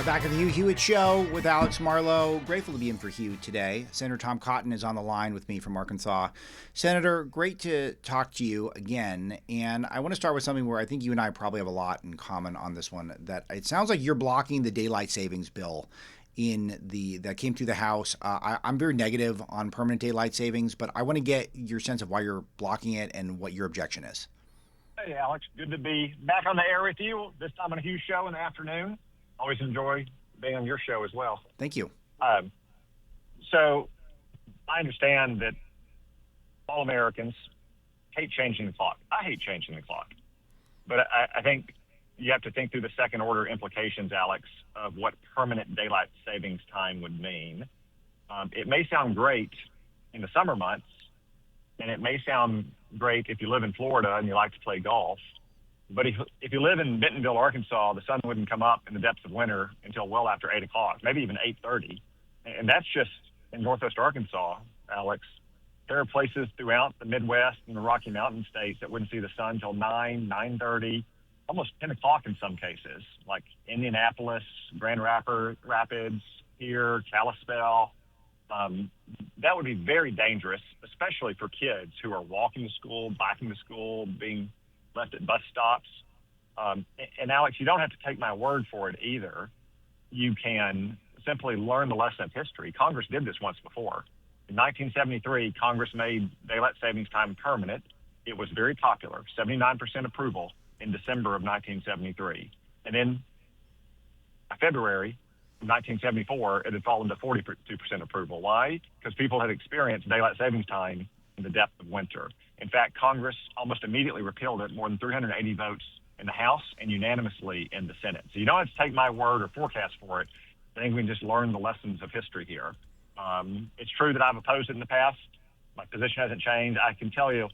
Back at the Hugh Hewitt Show with Alex Marlowe. Grateful to be in for Hugh today. Senator Tom Cotton is on the line with me from Arkansas. Senator, great to talk to you again. And I want to start with something where I think you and I probably have a lot in common on this one. That it sounds like you're blocking the daylight savings bill that came through the House. I'm very negative on permanent daylight savings, but I want to get your sense of why you're blocking it and what your objection is. Hey, Alex. Good to be back on the air with you, this time on a Hugh show in the afternoon. Always enjoy being on your show as well. Thank you. So I understand that all Americans hate changing the clock. I hate changing the clock. But I think you have to think through the second order implications, Alex, of what permanent daylight savings time would mean. It may sound great in the summer months, and it may sound great if you live in Florida and you like to play golf. But if you live in Bentonville, Arkansas, the sun wouldn't come up in the depths of winter until well after 8 o'clock, maybe even 8:30. And that's just in Northwest Arkansas, Alex. There are places throughout the Midwest and the Rocky Mountain states that wouldn't see the sun until 9, 9:30, almost 10 o'clock in some cases, like Indianapolis, Grand Rapids, here, Kalispell. That would be very dangerous, especially for kids who are walking to school, biking to school, being left at bus stops. And Alex, you don't have to take my word for it either. You can simply learn the lesson of history. Congress did this once before. In 1973, Congress made daylight savings time permanent. It was very popular, 79% approval in December of 1973. And in February of 1974, it had fallen to 42% approval. Why? Because people had experienced daylight savings time in the depth of winter. In fact, Congress almost immediately repealed it, more than 380 votes in the House and unanimously in the Senate. So you don't have to take my word or forecast for it. I think we can just learn the lessons of history here. It's true that I've opposed it in the past. My position hasn't changed. I can tell you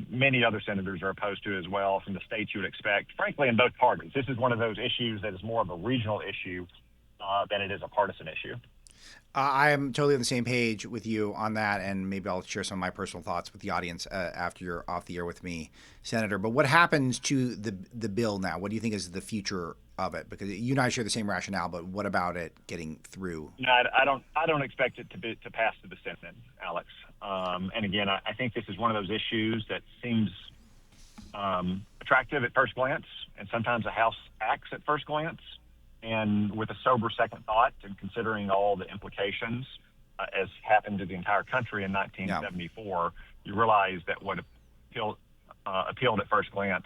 many other senators are opposed to it as well from the states you would expect, frankly, in both parties. This is one of those issues that is more of a regional issue than it is a partisan issue. I am totally on the same page with you on that, and maybe I'll share some of my personal thoughts with the audience after you're off the air with me, Senator. But what happens to the bill now? What do you think is the future of it? Because you and I share the same rationale, but what about it getting through? No, I don't expect it to pass to the Senate, Alex. And again, I think this is one of those issues that seems attractive at first glance, and sometimes the House acts at first glance. And with a sober second thought and considering all the implications, as happened to the entire country in 1974, you realize that what appealed at first glance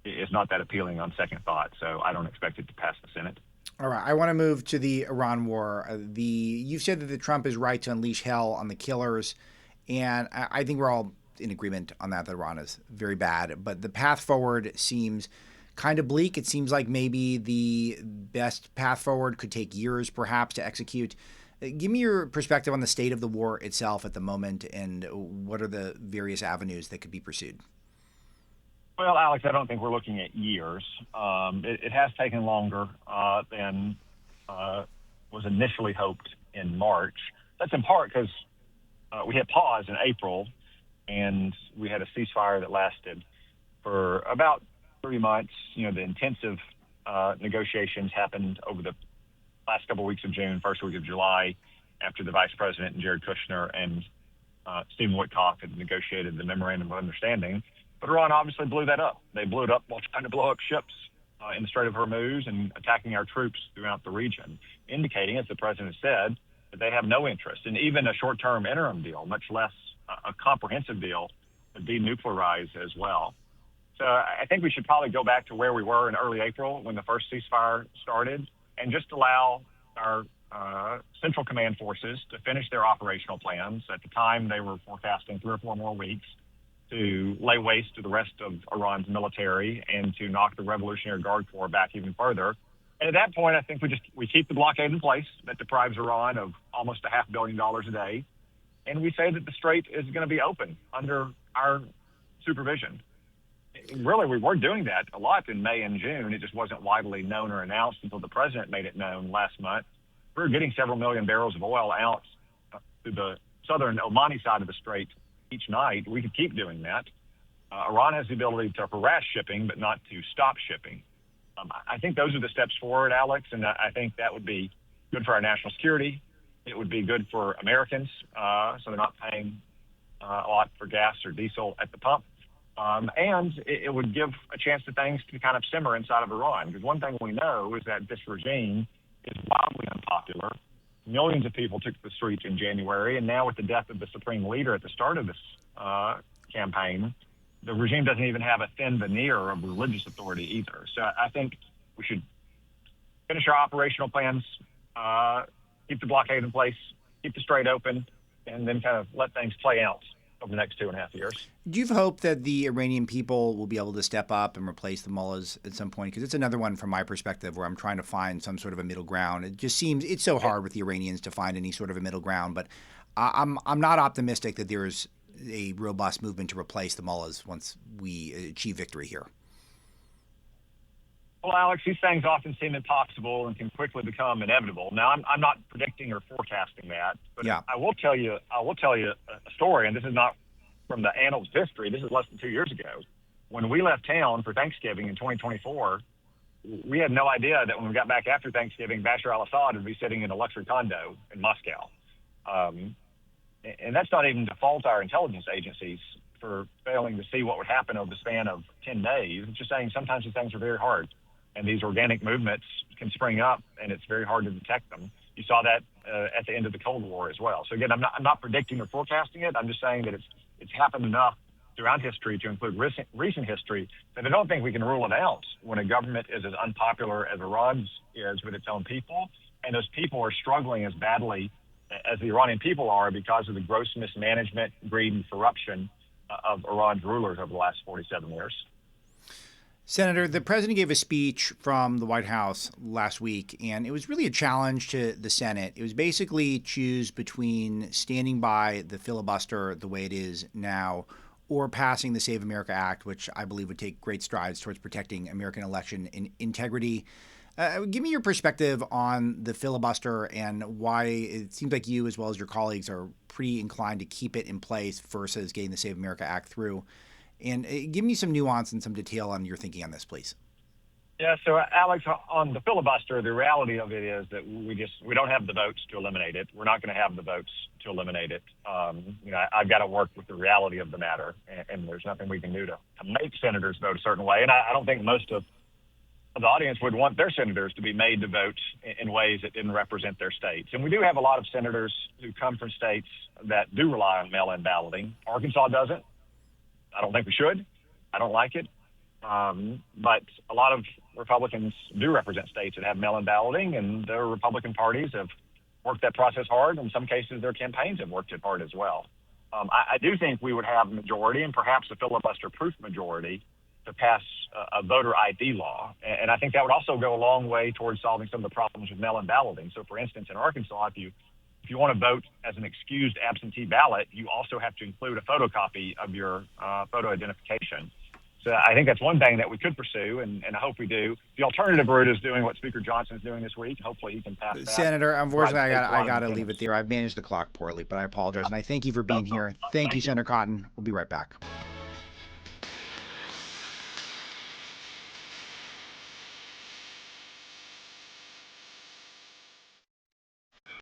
is not that appealing on second thought. So I don't expect it to pass the Senate. All right. I want to move to the Iran war. You've said that Trump is right to unleash hell on the killers, and I think we're all in agreement on that Iran is very bad. But the path forward seems kind of bleak. It seems like maybe the best path forward could take years, perhaps, to execute. Give me your perspective on the state of the war itself at the moment, and what are the various avenues that could be pursued? Well, Alex, I don't think we're looking at years. It has taken longer than was initially hoped in March. That's in part because we had pause in April, and we had a ceasefire that lasted for about 3 months. The intensive negotiations happened over the last couple of weeks of June, first week of July, after the vice president and Jared Kushner and Stephen Witkoff had negotiated the memorandum of understanding. But Iran obviously blew that up. They blew it up while trying to blow up ships in the Strait of Hormuz and attacking our troops throughout the region, indicating, as the president said, that they have no interest in even a short-term interim deal, much less a comprehensive deal to denuclearize as well. So I think we should probably go back to where we were in early April when the first ceasefire started and just allow our Central Command forces to finish their operational plans. At the time, they were forecasting 3 or 4 more weeks to lay waste to the rest of Iran's military and to knock the Revolutionary Guard Corps back even further. And at that point, I think we keep the blockade in place that deprives Iran of almost $500 million a day. And we say that the strait is going to be open under our supervision. Really, we were doing that a lot in May and June. It just wasn't widely known or announced until the president made it known last month. We were getting several million barrels of oil out to the southern Omani side of the strait each night. We could keep doing that. Iran has the ability to harass shipping, but not to stop shipping. I think those are the steps forward, Alex, and I think that would be good for our national security. It would be good for Americans, so they're not paying a lot for gas or diesel at the pump. And it would give a chance to things to kind of simmer inside of Iran. Because one thing we know is that this regime is wildly unpopular. Millions of people took to the streets in January, and now with the death of the supreme leader at the start of this campaign, the regime doesn't even have a thin veneer of religious authority either. So I think we should finish our operational plans, keep the blockade in place, keep the strait open, and then kind of let things play out over the next 2.5 years. Do you hope that the Iranian people will be able to step up and replace the mullahs at some point? Because it's another one from my perspective where I'm trying to find some sort of a middle ground. It just seems it's so hard with the Iranians to find any sort of a middle ground. But I'm not optimistic that there's a robust movement to replace the mullahs once we achieve victory here. Well, Alex, these things often seem impossible and can quickly become inevitable. Now, I'm not predicting or forecasting that, but Yeah. I will tell you a story, and this is not from the annals of history. This is less than 2 years ago. When we left town for Thanksgiving in 2024, we had no idea that when we got back after Thanksgiving, Bashar al-Assad would be sitting in a luxury condo in Moscow. And that's not even to fault our intelligence agencies for failing to see what would happen over the span of 10 days. It's just saying sometimes these things are very hard. And these organic movements can spring up, and it's very hard to detect them. You saw that at the end of the Cold War as well. So again, I'm not predicting or forecasting it. I'm just saying that it's happened enough throughout history, to include recent history, that I don't think we can rule it out when a government is as unpopular as Iran's is with its own people, and those people are struggling as badly as the Iranian people are because of the gross mismanagement, greed, and corruption of Iran's rulers over the last 47 years. Senator, the president gave a speech from the White House last week, and it was really a challenge to the Senate. It was basically choose between standing by the filibuster the way it is now or passing the Save America Act, which I believe would take great strides towards protecting American election integrity. Give me your perspective on the filibuster and why it seems like you, as well as your colleagues, are pretty inclined to keep it in place versus getting the Save America Act through. And give me some nuance and some detail on your thinking on this, please. Yeah, so Alex, on the filibuster, the reality of it is that we don't have the votes to eliminate it. We're not going to have the votes to eliminate it. I've got to work with the reality of the matter, and there's nothing we can do to make senators vote a certain way. And I don't think most of the audience would want their senators to be made to vote in ways that didn't represent their states. And we do have a lot of senators who come from states that do rely on mail-in balloting. Arkansas doesn't. I don't think we should. I don't like it. But a lot of Republicans do represent states that have mail-in balloting, and their Republican parties have worked that process hard. In some cases, their campaigns have worked it hard as well. I do think we would have a majority, and perhaps a filibuster-proof majority, to pass a voter ID law. And I think that would also go a long way towards solving some of the problems with mail-in balloting. So, for instance, in Arkansas, if you want to vote as an excused absentee ballot, you also have to include a photocopy of your photo identification. So I think that's one thing that we could pursue, and I hope we do. The alternative route is doing what Speaker Johnson is doing this week. Hopefully he can pass that. Senator, unfortunately, I got to leave it there. I've managed the clock poorly, but I apologize. And I thank you for being here. Thank you, Senator Cotton. We'll be right back.